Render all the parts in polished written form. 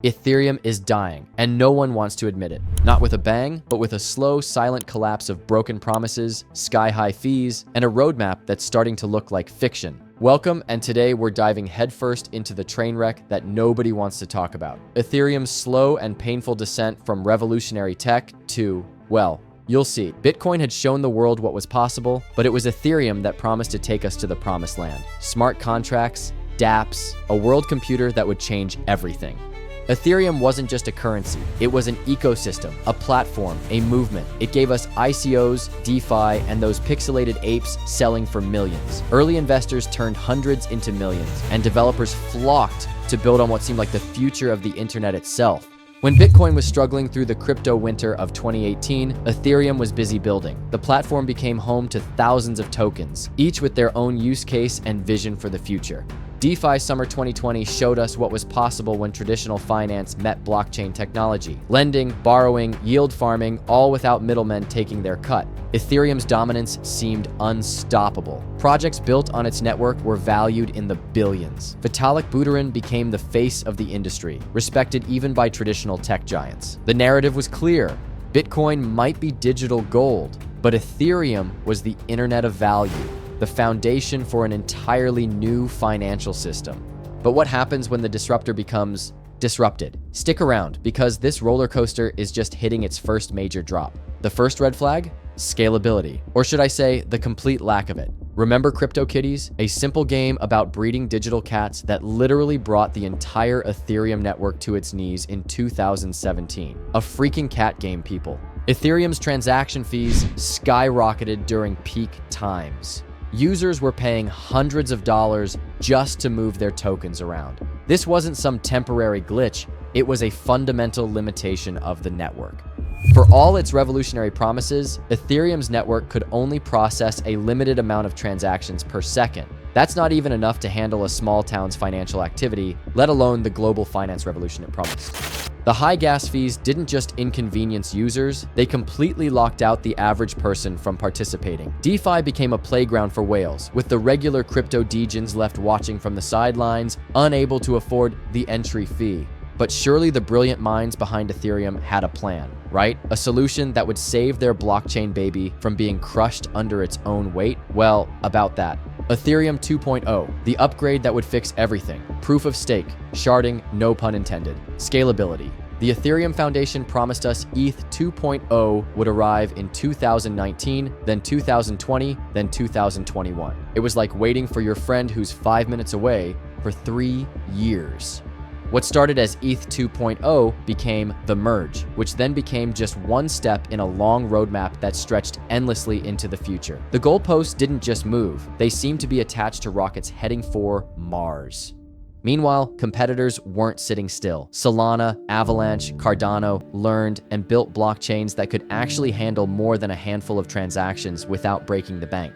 Ethereum is dying, and no one wants to admit it. Not with a bang, but with a slow, silent collapse of broken promises, sky-high fees, and a roadmap that's starting to look like fiction. Welcome, and today we're diving headfirst into the train wreck that nobody wants to talk about. Ethereum's slow and painful descent from revolutionary tech to, well, you'll see. Bitcoin had shown the world what was possible, but it was Ethereum that promised to take us to the promised land. Smart contracts, dApps, a world computer that would change everything. Ethereum wasn't just a currency, it was an ecosystem, a platform, a movement. It gave us ICOs, DeFi, and those pixelated apes selling for millions. Early investors turned hundreds into millions, and developers flocked to build on what seemed like the future of the internet itself. When Bitcoin was struggling through the crypto winter of 2018, Ethereum was busy building. The platform became home to thousands of tokens, each with their own use case and vision for the future. DeFi Summer 2020 showed us what was possible when traditional finance met blockchain technology. Lending, borrowing, yield farming, all without middlemen taking their cut. Ethereum's dominance seemed unstoppable. Projects built on its network were valued in the billions. Vitalik Buterin became the face of the industry, respected even by traditional tech giants. The narrative was clear. Bitcoin might be digital gold, but Ethereum was the internet of value, the foundation for an entirely new financial system. But what happens when the disruptor becomes disrupted? Stick around, because this roller coaster is just hitting its first major drop. The first red flag? Scalability. Or should I say, the complete lack of it. Remember CryptoKitties? A simple game about breeding digital cats that literally brought the entire Ethereum network to its knees in 2017. A freaking cat game, people. Ethereum's transaction fees skyrocketed during peak times. Users were paying hundreds of dollars just to move their tokens around. This wasn't some temporary glitch, it was a fundamental limitation of the network. For all its revolutionary promises, Ethereum's network could only process a limited amount of transactions per second. That's not even enough to handle a small town's financial activity, let alone the global finance revolution it promised. The high gas fees didn't just inconvenience users, they completely locked out the average person from participating. DeFi became a playground for whales, with the regular crypto degens left watching from the sidelines, unable to afford the entry fee. But surely the brilliant minds behind Ethereum had a plan, right? A solution that would save their blockchain baby from being crushed under its own weight? Well, about that. Ethereum 2.0, the upgrade that would fix everything. Proof of stake, sharding, no pun intended. Scalability. The Ethereum Foundation promised us ETH 2.0 would arrive in 2019, then 2020, then 2021. It was like waiting for your friend who's 5 minutes away for 3 years. What started as ETH 2.0 became the merge, which then became just one step in a long roadmap that stretched endlessly into the future. The goalposts didn't just move, they seemed to be attached to rockets heading for Mars. Meanwhile, competitors weren't sitting still. Solana, Avalanche, Cardano learned and built blockchains that could actually handle more than a handful of transactions without breaking the bank.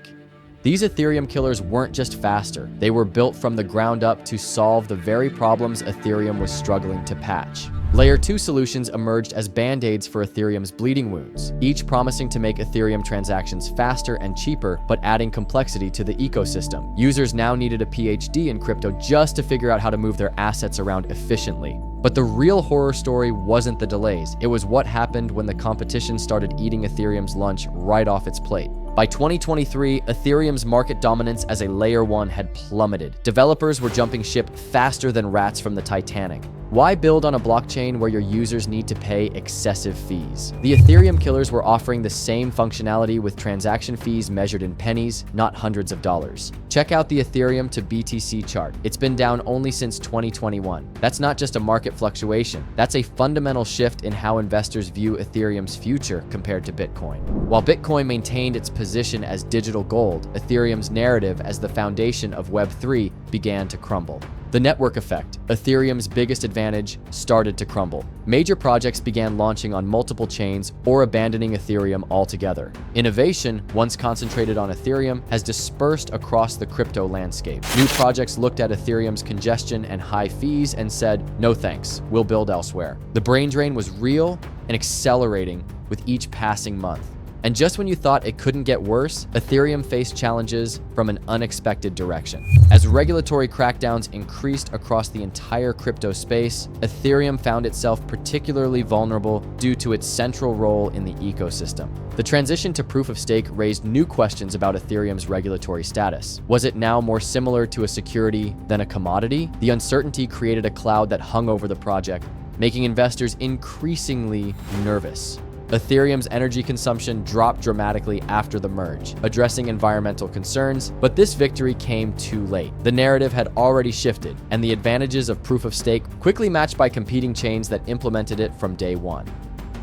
These Ethereum killers weren't just faster, they were built from the ground up to solve the very problems Ethereum was struggling to patch. Layer 2 solutions emerged as band-aids for Ethereum's bleeding wounds, each promising to make Ethereum transactions faster and cheaper, but adding complexity to the ecosystem. Users now needed a PhD in crypto just to figure out how to move their assets around efficiently. But the real horror story wasn't the delays, it was what happened when the competition started eating Ethereum's lunch right off its plate. By 2023, Ethereum's market dominance as a Layer 1 had plummeted. Developers were jumping ship faster than rats from the Titanic. Why build on a blockchain where your users need to pay excessive fees? The Ethereum killers were offering the same functionality with transaction fees measured in pennies, not hundreds of dollars. Check out the Ethereum to BTC chart. It's been down only since 2021. That's not just a market fluctuation. That's a fundamental shift in how investors view Ethereum's future compared to Bitcoin. While Bitcoin maintained its position as digital gold, Ethereum's narrative as the foundation of Web3 began to crumble. The network effect, Ethereum's biggest advantage, started to crumble. Major projects began launching on multiple chains or abandoning Ethereum altogether. Innovation, once concentrated on Ethereum, has dispersed across the crypto landscape. New projects looked at Ethereum's congestion and high fees and said, no thanks, we'll build elsewhere. The brain drain was real and accelerating with each passing month. And just when you thought it couldn't get worse, Ethereum faced challenges from an unexpected direction. As regulatory crackdowns increased across the entire crypto space, Ethereum found itself particularly vulnerable due to its central role in the ecosystem. The transition to proof of stake raised new questions about Ethereum's regulatory status. Was it now more similar to a security than a commodity? The uncertainty created a cloud that hung over the project, making investors increasingly nervous. Ethereum's energy consumption dropped dramatically after the merge, addressing environmental concerns, but this victory came too late. The narrative had already shifted, and the advantages of proof of stake quickly matched by competing chains that implemented it from day one.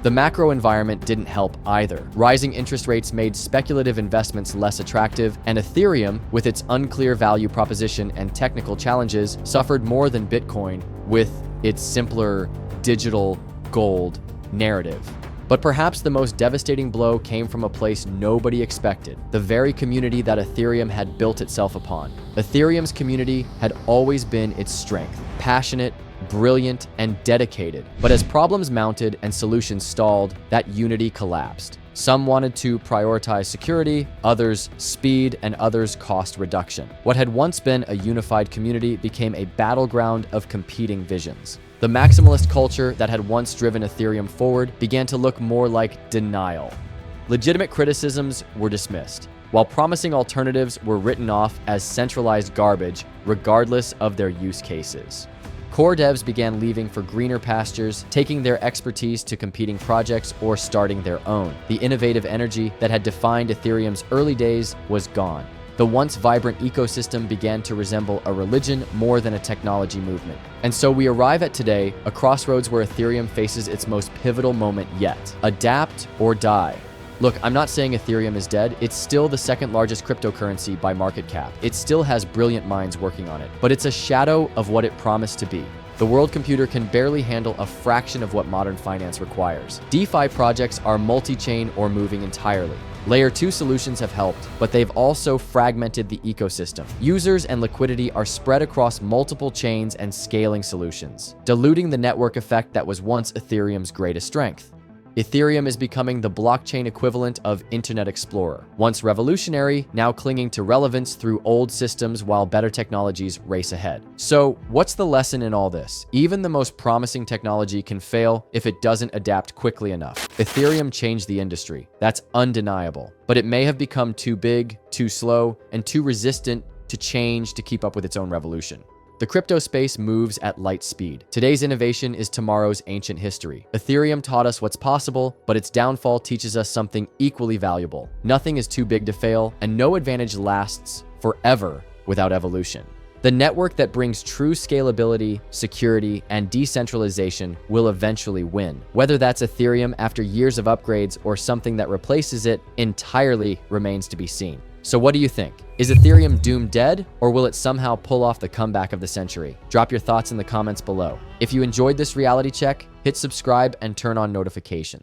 The macro environment didn't help either. Rising interest rates made speculative investments less attractive, and Ethereum, with its unclear value proposition and technical challenges, suffered more than Bitcoin with its simpler digital gold narrative. But perhaps the most devastating blow came from a place nobody expected, the very community that Ethereum had built itself upon. Ethereum's community had always been its strength, passionate, brilliant, and dedicated. But as problems mounted and solutions stalled, that unity collapsed. Some wanted to prioritize security, others speed, and others cost reduction. What had once been a unified community became a battleground of competing visions. The maximalist culture that had once driven Ethereum forward began to look more like denial. Legitimate criticisms were dismissed, while promising alternatives were written off as centralized garbage, regardless of their use cases. Core devs began leaving for greener pastures, taking their expertise to competing projects or starting their own. The innovative energy that had defined Ethereum's early days was gone. The once vibrant ecosystem began to resemble a religion more than a technology movement. And so we arrive at today, a crossroads where Ethereum faces its most pivotal moment yet. Adapt or die. Look, I'm not saying Ethereum is dead. It's still the second largest cryptocurrency by market cap. It still has brilliant minds working on it, but it's a shadow of what it promised to be. The world computer can barely handle a fraction of what modern finance requires. DeFi projects are multi-chain or moving entirely. Layer 2 solutions have helped, but they've also fragmented the ecosystem. Users and liquidity are spread across multiple chains and scaling solutions, diluting the network effect that was once Ethereum's greatest strength. Ethereum is becoming the blockchain equivalent of Internet Explorer. Once revolutionary, now clinging to relevance through old systems while better technologies race ahead. So, what's the lesson in all this? Even the most promising technology can fail if it doesn't adapt quickly enough. Ethereum changed the industry. That's undeniable. But it may have become too big, too slow, and too resistant to change to keep up with its own revolution. The crypto space moves at light speed. Today's innovation is tomorrow's ancient history. Ethereum taught us what's possible, but its downfall teaches us something equally valuable. Nothing is too big to fail, and no advantage lasts forever without evolution. The network that brings true scalability, security, and decentralization will eventually win. Whether that's Ethereum after years of upgrades or something that replaces it entirely remains to be seen. So what do you think? Is Ethereum doomed dead, or will it somehow pull off the comeback of the century? Drop your thoughts in the comments below. If you enjoyed this reality check, hit subscribe and turn on notifications.